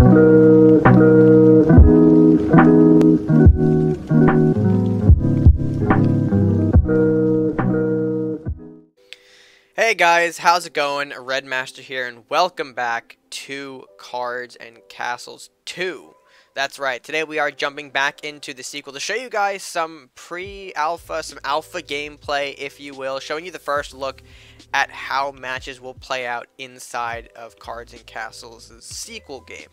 Hey guys, how's it going? RedMaster here, and welcome back to Cards and Castles 2. That's right, today we are jumping back into the sequel to show you guys some pre-alpha, some alpha gameplay, if you will, showing you the first look at how matches will play out inside of Cards and Castles' sequel game.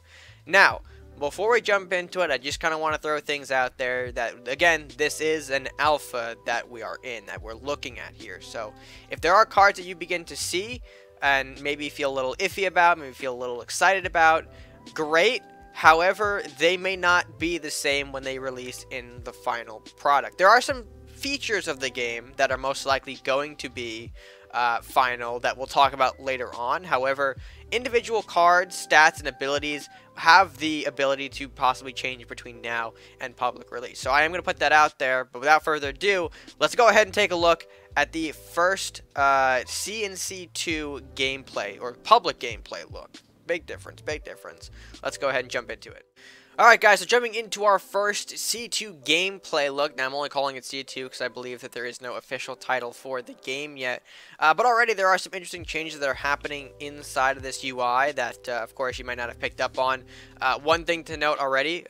Now, before we jump into it, I just kind of want to throw things out there that, again, this is an alpha that we are in, that we're looking at here. So, if there are cards that you begin to see and maybe feel a little iffy about, maybe feel a little excited about, great. However, they may not be the same when they release in the final product. There are some features of the game that are most likely going to be final that we'll talk about later on. However, individual cards, stats, and abilities have the ability to possibly change between now and public release. So I am going to put that out there, but without further ado, let's go ahead and take a look at the first CNC2 gameplay, or public gameplay look. Big difference, big difference. Let's go ahead and jump into it. Alright guys, so jumping into our first C2 gameplay look. Now I'm only calling it C2 because I believe that there is no official title for the game yet. But already there are some interesting changes that are happening inside of this UI that of course you might not have picked up on. One thing to note already,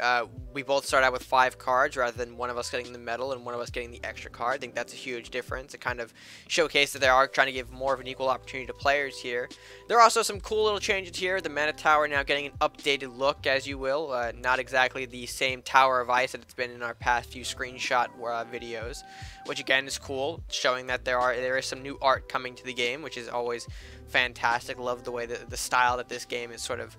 we both start out with 5 cards rather than one of us getting the medal and one of us getting the extra card. I think that's a huge difference. It kind of showcases that they are trying to give more of an equal opportunity to players here. There are also some cool little changes here. The mana tower now getting an updated look, as you will. Not exactly the same tower of ice that it's been in our past few screenshot videos, which again is cool, showing that there is some new art coming to the game, which is always fantastic. Love the way the style that this game is sort of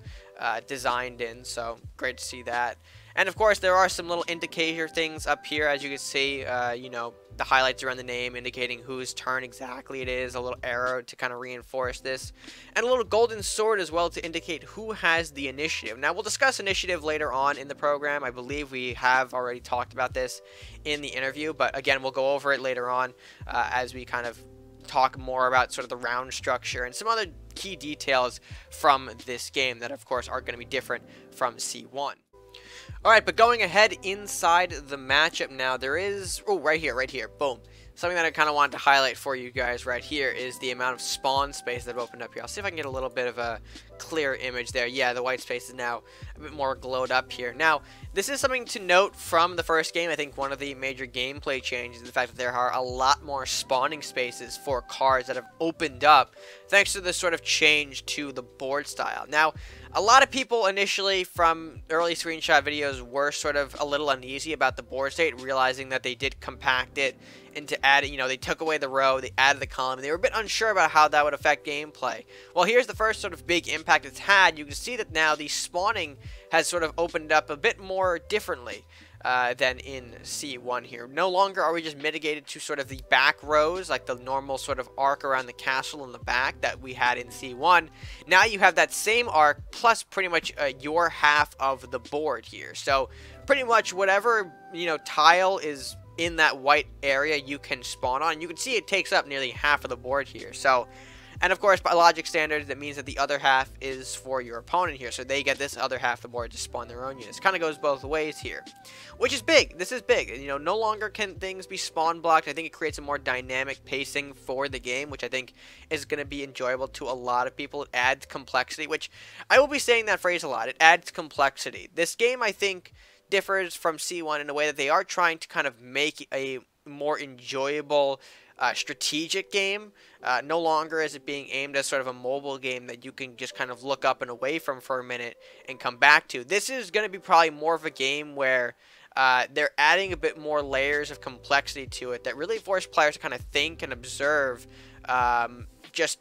designed in, so great to see that. And of course there are some little indicator things up here, as you can see, you know, the highlights around the name indicating whose turn exactly it is, a little arrow to kind of reinforce this, and a little golden sword as well to indicate who has the initiative. Now we'll discuss initiative later on in the program. I believe we have already talked about this in the interview, but again we'll go over it later on as we kind of talk more about sort of the round structure and some other key details from this game that of course are going to be different from C1. Alright, but going ahead inside the matchup now, there is, oh, right here, boom. Something that I kind of wanted to highlight for you guys right here is the amount of spawn space that I've opened up here. I'll see if I can get a little bit of a clear image there. Yeah, the white space is now a bit more glowed up here. Now, this is something to note from the first game. I think one of the major gameplay changes is the fact that there are a lot more spawning spaces for cards that have opened up thanks to this sort of change to the board style. Now, a lot of people initially from early screenshot videos were sort of a little uneasy about the board state, realizing that they did compact it into adding, you know, they took away the row, they added the column, and they were a bit unsure about how that would affect gameplay. Well, here's the first sort of big impact it's had. You can see that now the spawning has sort of opened up a bit more differently than in C1 here. No longer are we just mitigated to sort of the back rows, like the normal sort of arc around the castle in the back that we had in C1. Now you have that same arc plus pretty much your half of the board here. So pretty much whatever, you know, tile is in that white area you can spawn on. You can see it takes up nearly half of the board here. So, and of course by logic standards that means that the other half is for your opponent here, so they get this other half of the board to spawn their own units. Kind of goes both ways here, which is big. This is big. You know, no longer can things be spawn blocked. I think it creates a more dynamic pacing for the game, which I think is going to be enjoyable to a lot of people. It adds complexity, which I will be saying that phrase a lot. It adds complexity. This game, I think, differs from C1 in a way that they are trying to kind of make a more enjoyable strategic game. No longer is it being aimed as sort of a mobile game that you can just kind of look up and away from for a minute and come back to. This is going to be probably more of a game where they're adding a bit more layers of complexity to it that really force players to kind of think and observe just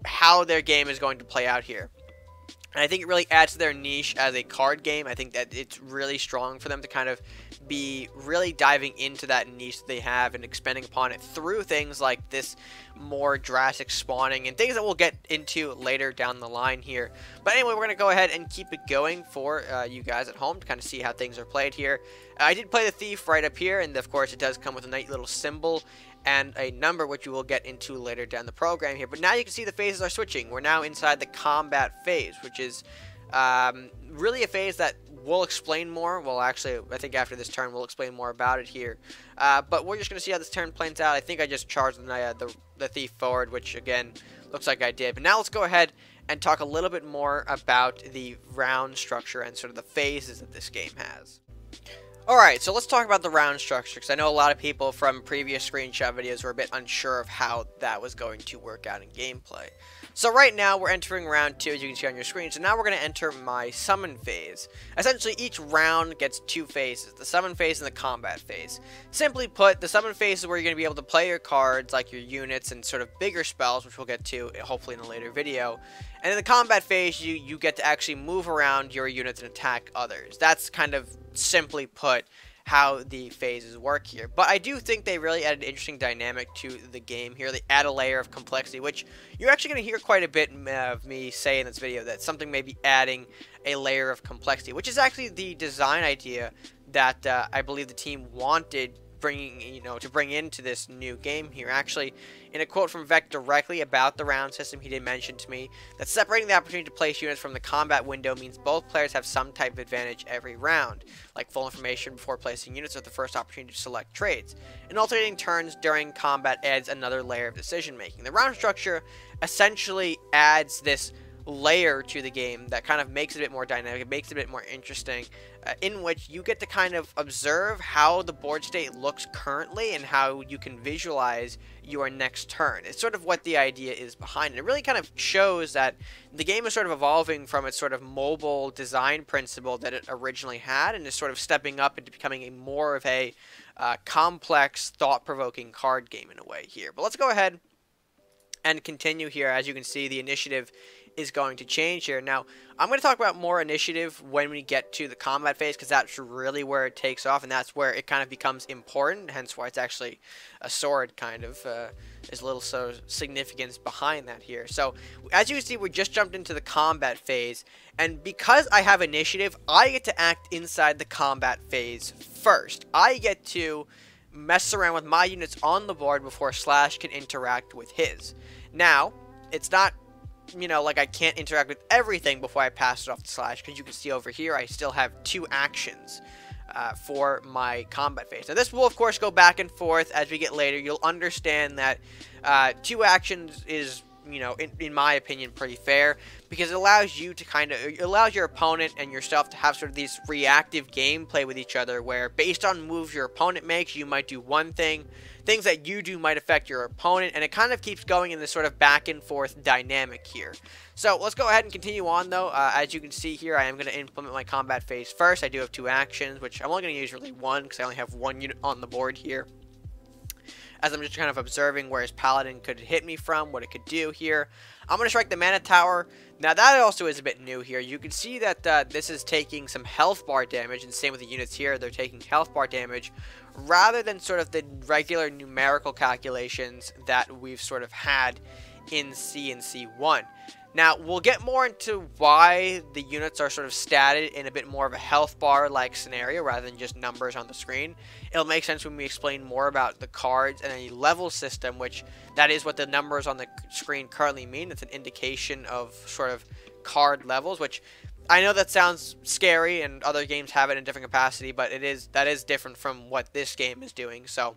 how their game is going to play out here. And I think it really adds to their niche as a card game. I think that it's really strong for them to kind of be really diving into that niche that they have and expanding upon it through things like this more drastic spawning and things that we'll get into later down the line here. But anyway, we're going to go ahead and keep it going for you guys at home to kind of see how things are played here. I did play the Thief right up here, and of course it does come with a nice little symbol and a number, which we will get into later down the program here. But now you can see the phases are switching. We're now inside the combat phase, which is Really a phase that we'll explain more. Well, actually, I think after this turn we'll explain more about it here. But we're just going to see how this turn plays out. I think I just charged the thief forward, which again looks like I did. But now let's go ahead and talk a little bit more about the round structure and sort of the phases that this game has. Alright, so let's talk about the round structure, because I know a lot of people from previous screenshot videos were a bit unsure of how that was going to work out in gameplay. So right now, we're entering round 2, as you can see on your screen, so now we're going to enter my summon phase. Essentially, each round gets 2 phases, the summon phase and the combat phase. Simply put, the summon phase is where you're going to be able to play your cards, like your units and sort of bigger spells, which we'll get to, hopefully in a later video. And in the combat phase, you get to actually move around your units and attack others. That's kind of, simply put, how the phases work here. But I do think they really add an interesting dynamic to the game here. They add a layer of complexity, which you're actually going to hear quite a bit of me say in this video, that something may be adding a layer of complexity, which is actually the design idea that I believe the team wanted to bring into this new game here. Actually, in a quote from Vec directly about the round system, he did mention to me that separating the opportunity to place units from the combat window means both players have some type of advantage every round, like full information before placing units or the first opportunity to select trades. And alternating turns during combat adds another layer of decision making. The round structure essentially adds this layer to the game that kind of makes it a bit more dynamic, it makes it a bit more interesting, in which you get to kind of observe how the board state looks currently and how you can visualize your next turn. It's sort of what the idea is behind it. It really kind of shows that the game is sort of evolving from its sort of mobile design principle that it originally had, and is sort of stepping up into becoming a more of a complex, thought-provoking card game in a way here. But let's go ahead and continue here. As you can see, the initiative is going to change here. Now, I'm going to talk about more initiative when we get to the combat phase, because that's really where it takes off, and that's where it kind of becomes important, hence why it's actually a sword, kind of. There's a little significance behind that here. So, as you can see, we just jumped into the combat phase, and because I have initiative, I get to act inside the combat phase first. I get to mess around with my units on the board before Slash can interact with his. Now, it's not, like I can't interact with everything before I pass it off to Slash, because you can see over here I still have 2 actions for my combat phase. Now this will of course go back and forth as we get later. You'll understand that 2 actions is, in my opinion, pretty fair, because it allows you to it allows your opponent and yourself to have sort of these reactive gameplay with each other, where based on moves your opponent makes, you might do one thing, things that you do might affect your opponent, and it kind of keeps going in this sort of back and forth dynamic here. So let's go ahead and continue on though. As you can see here, I am going to implement my combat phase first. I do have 2 actions, which I'm only going to use really 1, because I only have 1 unit on the board here, as I'm just kind of observing where his paladin could hit me from, what it could do here. I'm going to strike the mana tower. Now that also is a bit new here. You can see that this is taking some health bar damage, and same with the units here, they're taking health bar damage, rather than sort of the regular numerical calculations that we've sort of had in CNC1. Now, we'll get more into why the units are sort of statted in a bit more of a health bar-like scenario rather than just numbers on the screen. It'll make sense when we explain more about the cards and a level system, which that is what the numbers on the screen currently mean. It's an indication of sort of card levels, which I know that sounds scary and other games have it in different capacity, but that is different from what this game is doing. So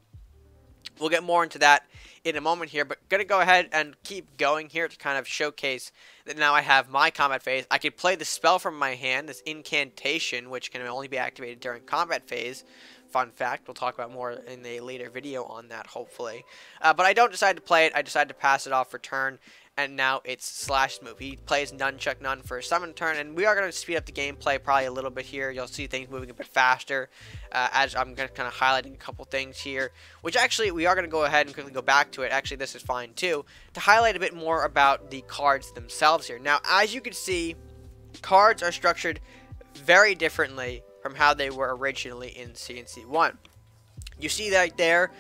we'll get more into that in a moment here, but going to go ahead and keep going here to kind of showcase that now I have my combat phase. I could play the spell from my hand, this incantation, which can only be activated during combat phase. Fun fact, we'll talk about more in a later video on that, hopefully. But I don't decide to play it. I decide to pass it off for turn, and now it's Slash's move. He plays Nunchuck Nun for a summon turn, and we are going to speed up the gameplay probably a little bit here. You'll see things moving a bit faster as I'm going to kind of highlighting a couple things here, which actually we are going to go ahead and quickly go back to it. Actually, this is fine too, to highlight a bit more about the cards themselves here. Now, as you can see, cards are structured very differently from how they were originally in CNC1. You see that there,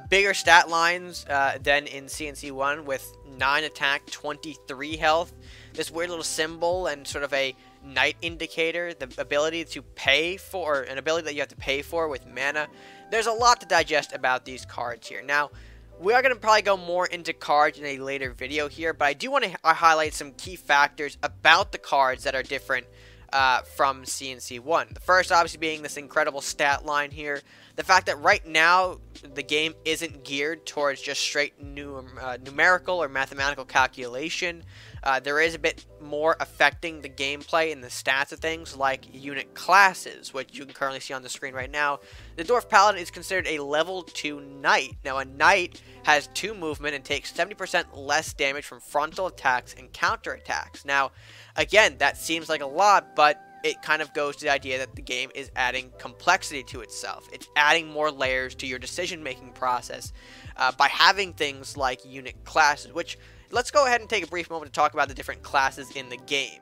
bigger stat lines than in CNC1 with 9 attack, 23 health. This weird little symbol and sort of a knight indicator, the ability to pay for, an ability that you have to pay for with mana. There's a lot to digest about these cards here. Now, We are going to probably go more into cards in a later video here, but I do want to highlight some key factors about the cards that are different from CNC 1. The first obviously being this incredible stat line here. The fact that right now the game isn't geared towards just straight numerical or mathematical calculation. There is a bit more affecting the gameplay and the stats of things like unit classes, which you can currently see on the screen right now. The Dwarf Paladin is considered a level 2 knight. Now, a knight has 2 movement and takes 70% less damage from frontal attacks and counter attacks. Now, again, that seems like a lot, but it kind of goes to the idea that the game is adding complexity to itself. It's adding more layers to your decision-making process by having things like unit classes, which let's go ahead and take a brief moment to talk about the different classes in the game.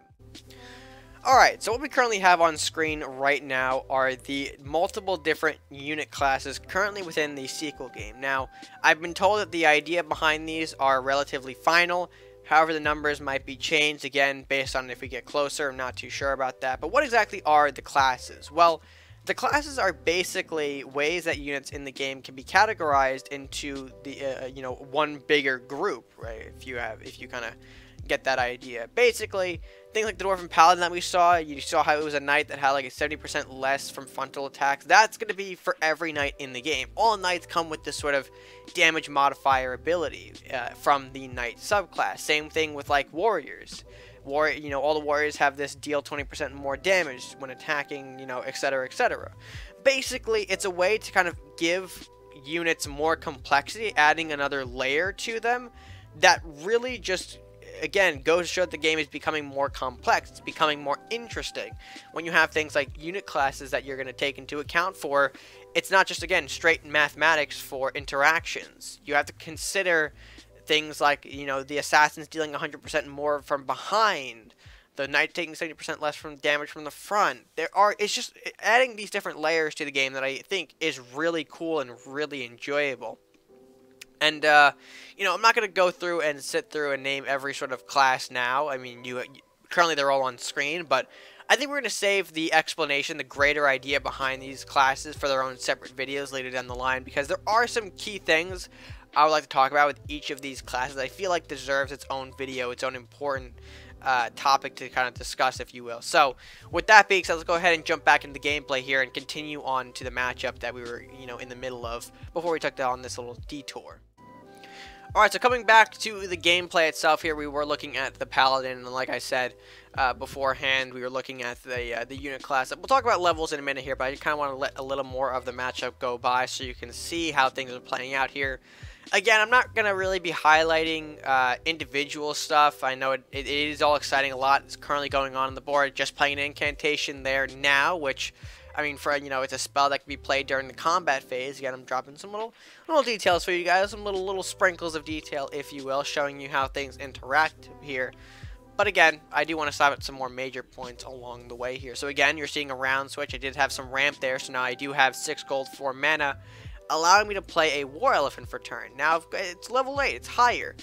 Alright, so what we currently have on screen right now are the multiple different unit classes currently within the sequel game. Now, I've been told that the idea behind these are relatively final. However, the numbers might be changed, again, based on if we get closer. I'm not too sure about that. But what exactly are the classes? Well, the classes are basically ways that units in the game can be categorized into the, one bigger group, right? If you kind of get that idea. Basically, things like the Dwarven Paladin that we saw, you saw how it was a knight that had like a 70% less from frontal attacks. That's going to be for every knight in the game. All knights come with this sort of damage modifier ability from the knight subclass. Same thing with like warriors. All the warriors have this deal 20% more damage when attacking, etc., etc. Basically, it's a way to kind of give units more complexity, adding another layer to them that really just, again, goes to show that the game is becoming more complex. It's becoming more interesting. When you have things like unit classes that you're going to take into account for, it's not just, again, straight mathematics for interactions. You have to consider things like, the assassins dealing 100% more from behind, the knight taking 70% less from damage from the front. It's just adding these different layers to the game that I think is really cool and really enjoyable. And, I'm not going to go through and sit through and name every sort of class now. I mean, currently they're all on screen, but I think we're going to save the explanation, the greater idea behind these classes for their own separate videos later down the line, because there are some key things I would like to talk about with each of these classes. I feel like deserves its own video, its own important topic to kind of discuss, if you will. So, with that being said, let's go ahead and jump back into the gameplay here and continue on to the matchup that we were, in the middle of before we took on this little detour. Alright, so coming back to the gameplay itself here, we were looking at the Paladin, and like I said beforehand, we were looking at the unit class. We'll talk about levels in a minute here, but I kind of want to let a little more of the matchup go by so you can see how things are playing out here. Again, I'm not going to really be highlighting individual stuff. I know it is all exciting. A lot is currently going on the board. Just playing an incantation there now, which, I mean, it's a spell that can be played during the combat phase. Again, I'm dropping some little details for you guys, some little sprinkles of detail, if you will, showing you how things interact here. But again, I do want to stop at some more major points along the way here. So again, you're seeing a round switch. I did have some ramp there, so now I do have 6 gold, 4 mana, allowing me to play a War Elephant for turn. Now, it's level 8. It's higher.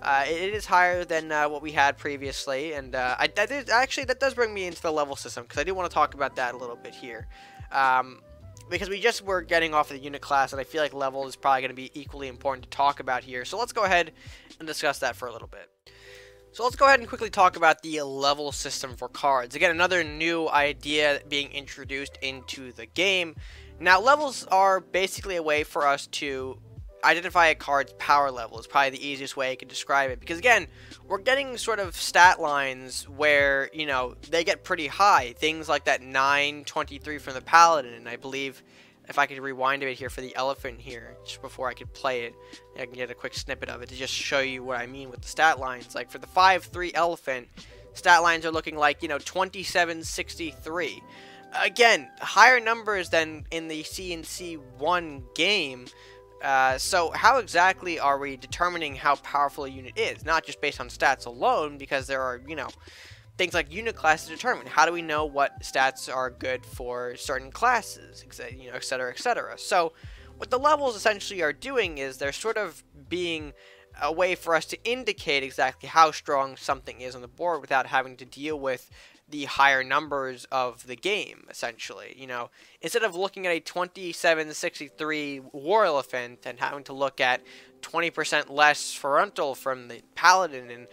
It is higher than what we had previously, and that does bring me into the level system, because I do want to talk about that a little bit here. Because we just were getting off of the unit class, and I feel like level is probably going to be equally important to talk about here. So let's go ahead and discuss that for a little bit. So let's go ahead and quickly talk about the level system for cards. Again, another new idea being introduced into the game. Now, levels are basically a way for us to identify a card's power level. Is probably the easiest way I could describe it. Because, again, we're getting sort of stat lines where, they get pretty high. Things like that 923 from the Paladin. And I believe, if I could rewind a bit here for the Elephant here, just before I could play it, I can get a quick snippet of it to just show you what I mean with the stat lines. Like, for the 5-3 Elephant, stat lines are looking like, 2763. Again, higher numbers than in the CNC 1 game. So how exactly are we determining how powerful a unit is? Not just based on stats alone, because there are, things like unit classes determine. How do we know what stats are good for certain classes, etc., etc. So what the levels essentially are doing is they're sort of being a way for us to indicate exactly how strong something is on the board without having to deal with the higher numbers of the game, essentially. You know, instead of looking at a 2763 War Elephant and having to look at 20% less frontal from the Paladin and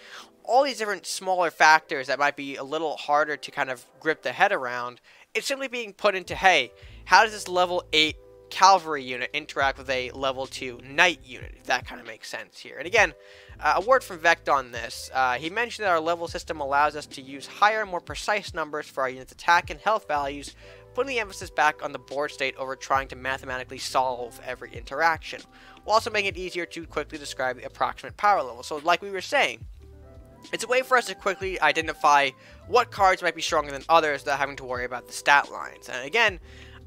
all these different smaller factors that might be a little harder to kind of grip the head around, it's simply being put into, hey, how does this level 8 cavalry unit interact with a level 2 knight unit, if that kind of makes sense here. And again, a word from Vect on this. He mentioned that our level system allows us to use higher, more precise numbers for our unit's attack and health values, putting the emphasis back on the board state over trying to mathematically solve every interaction, while also making it easier to quickly describe the approximate power level. So like we were saying, it's a way for us to quickly identify what cards might be stronger than others without having to worry about the stat lines. And again,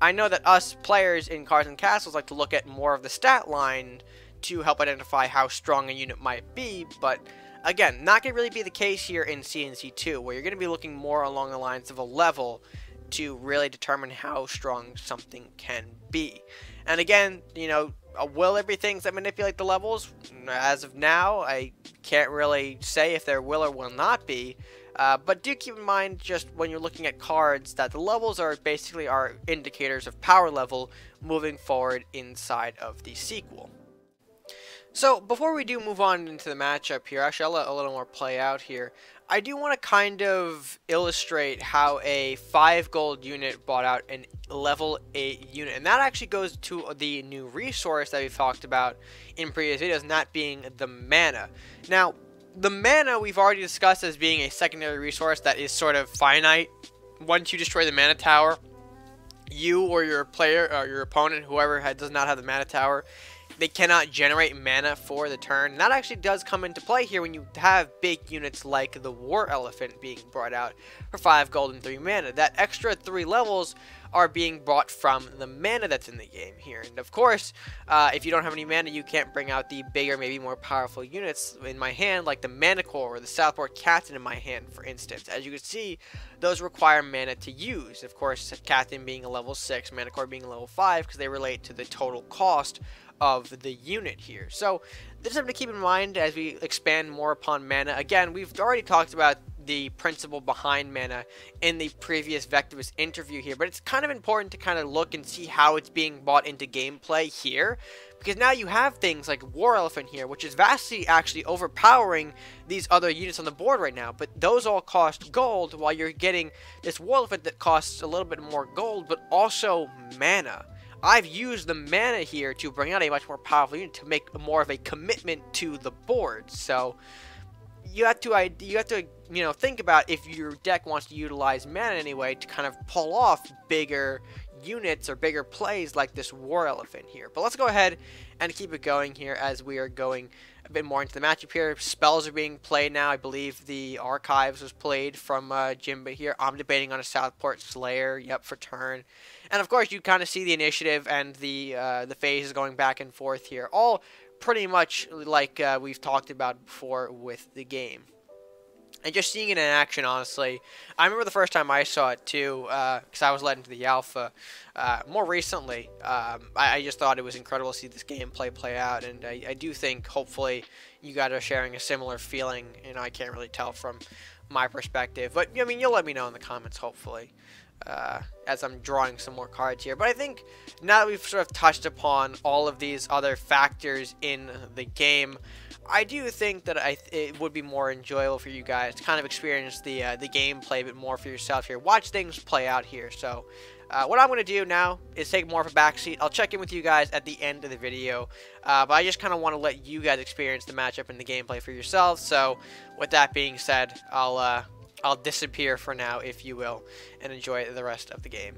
I know that us players in Cards and Castles like to look at more of the stat line to help identify how strong a unit might be, but again, not going to really be the case here in CNC2, where you're going to be looking more along the lines of a level to really determine how strong something can be. And again, you know, will there be things that manipulate the levels? As of now, I can't really say if there will or will not be. But do keep in mind, just when you're looking at cards, that the levels are basically our indicators of power level moving forward inside of the sequel. So before we do move on into the matchup here, actually I'll let a little more play out here. I do want to kind of illustrate how a 5 gold unit bought out an level 8 unit. And that actually goes to the new resource that we've talked about in previous videos, and that being the mana. Now, the mana we've already discussed as being a secondary resource that is sort of finite. Once you destroy the mana tower, you or your player or your opponent, whoever does not have the mana tower, they cannot generate mana for the turn. And that actually does come into play here when you have big units like the War Elephant being brought out for 5 gold and 3 mana. That extra 3 levels are being brought from the mana that's in the game here. And of course, if you don't have any mana, you can't bring out the bigger, maybe more powerful units in my hand, like the Manicore or the Southport Captain in my hand, for instance. As you can see, those require mana to use. Of course, Captain being a level 6, Manicore being a level 5, because they relate to the total cost of the unit here. So this is something to keep in mind as we expand more upon mana. Again, we've already talked about the principle behind mana in the previous Vectivus interview here, but it's kind of important to kind of look and see how it's being brought into gameplay here, because now you have things like War Elephant here, which is vastly actually overpowering these other units on the board right now, but those all cost gold, while you're getting this War Elephant that costs a little bit more gold, but also mana. I've used the mana here to bring out a much more powerful unit to make more of a commitment to the board. So you have to you know, think about if your deck wants to utilize mana anyway to kind of pull off bigger units or bigger plays like this War Elephant here. But let's go ahead and keep it going here as we are going a bit more into the matchup here. Spells are being played now. I believe the Archives was played from Jimba here. I'm debating on a Southport Slayer, yep, for turn. And of course, you kind of see the initiative and the phases going back and forth here. All pretty much like we've talked about before with the game. And just seeing it in action, honestly, I remember the first time I saw it too, because I was led into the alpha. More recently, I just thought it was incredible to see this gameplay play out, and I do think, hopefully, you guys are sharing a similar feeling. You know, I can't really tell from my perspective, but I mean, you'll let me know in the comments, hopefully, as I'm drawing some more cards here. But I think now that we've sort of touched upon all of these other factors in the game, I do think that it would be more enjoyable for you guys to kind of experience the gameplay a bit more for yourself here. Watch things play out here. So what I'm going to do now is take more of a backseat. I'll check in with you guys at the end of the video. But I just kind of want to let you guys experience the matchup and the gameplay for yourselves. So with that being said, I'll disappear for now, if you will, and enjoy the rest of the game.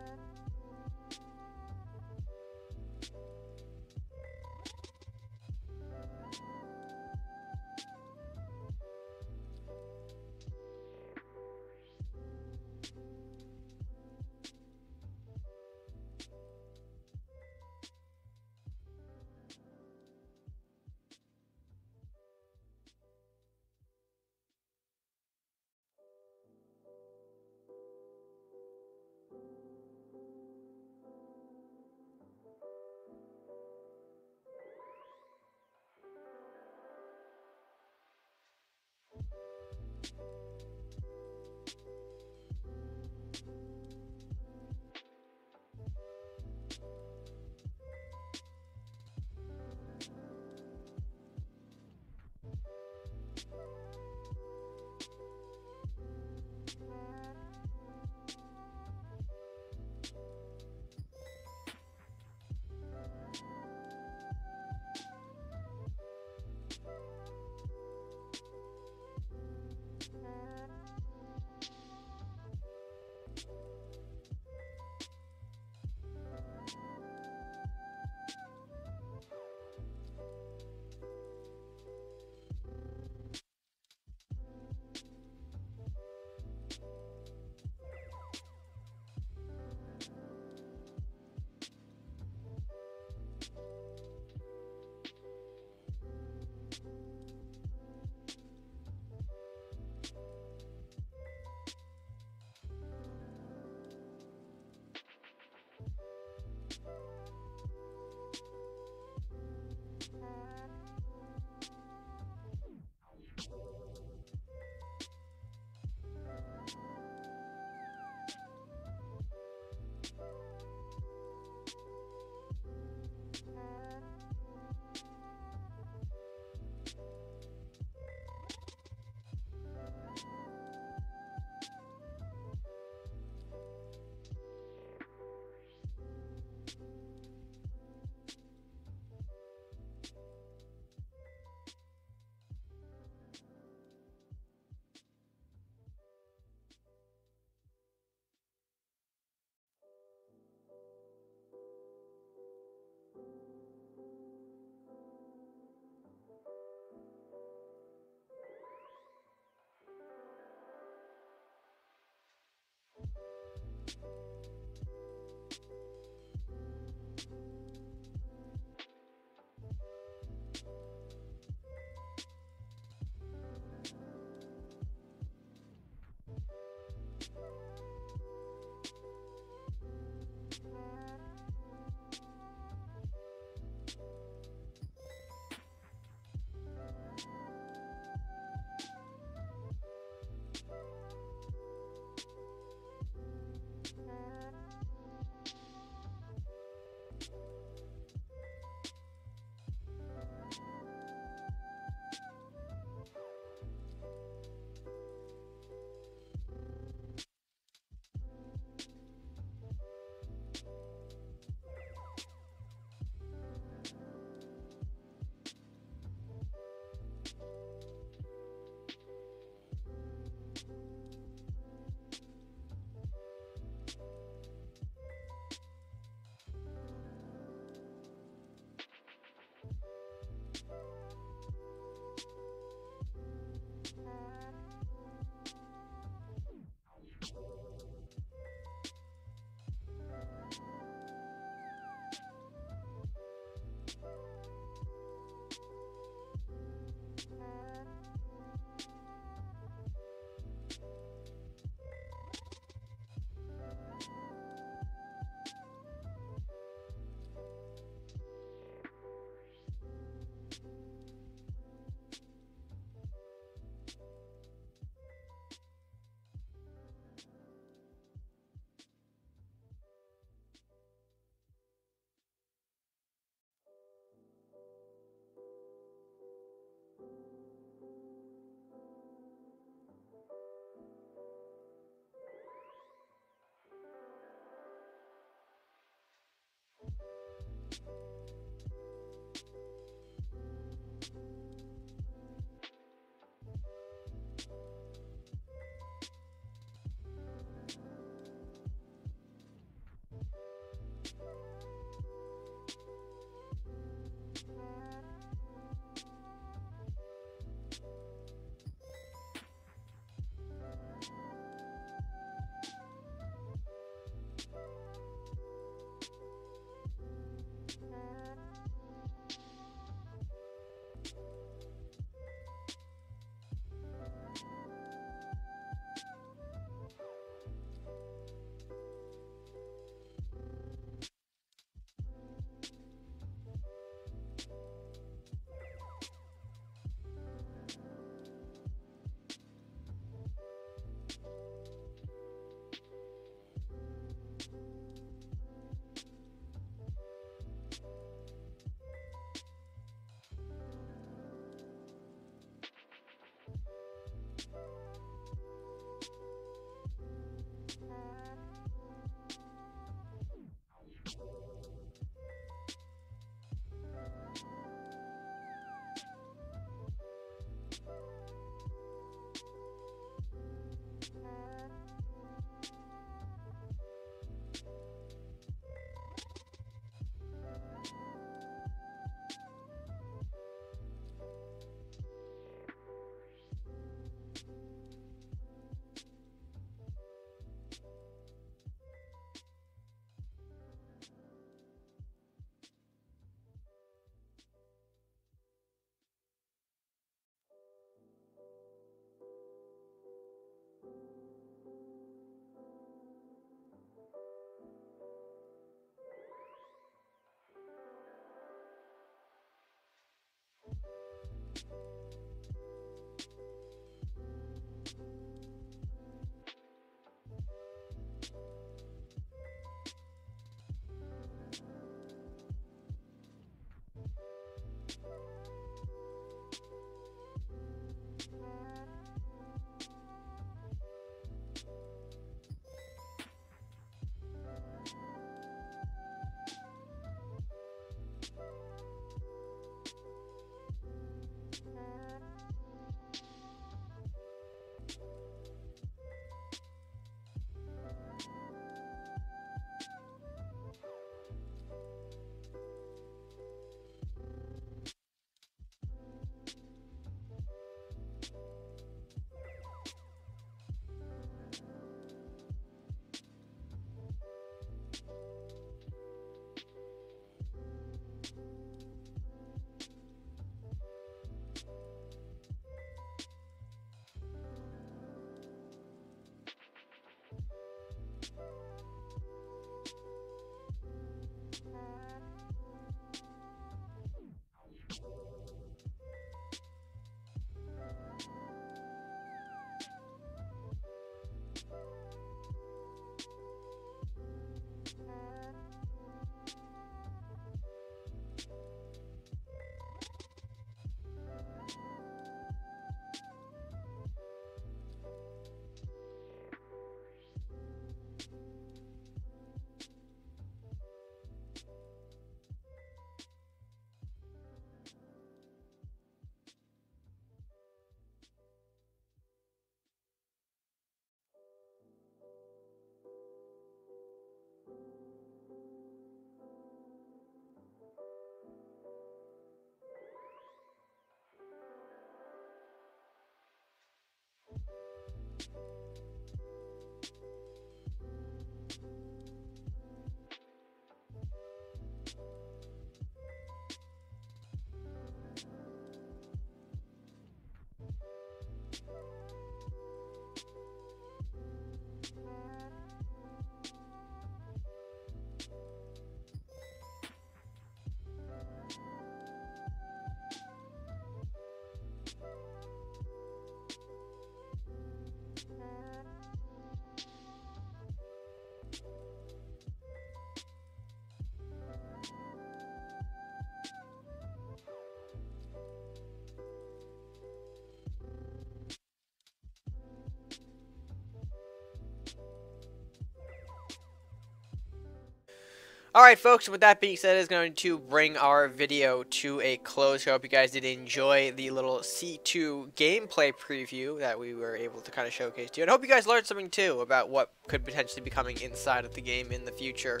Alright folks, with that being said, is going to bring our video to a close. I hope you guys did enjoy the little C2 gameplay preview that we were able to kind of showcase to you. And I hope you guys learned something too about what could potentially be coming inside of the game in the future.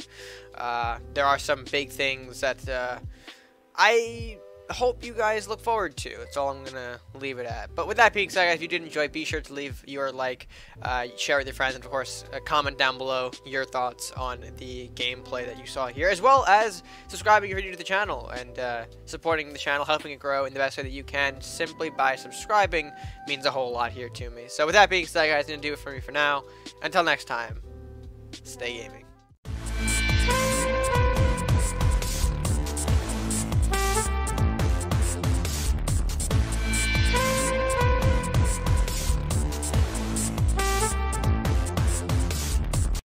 There are some big things that I hope you guys look forward to. That's all I'm gonna leave it at. But with that being said, guys, if you did enjoy, be sure to leave your like, share with your friends, and of course comment down below your thoughts on the gameplay that you saw here, as well as subscribing if you're new to the channel, and supporting the channel, helping it grow in the best way that you can simply by subscribing means a whole lot here to me. So with that being said, guys, that's gonna do it for me for now. Until next time, stay gaming.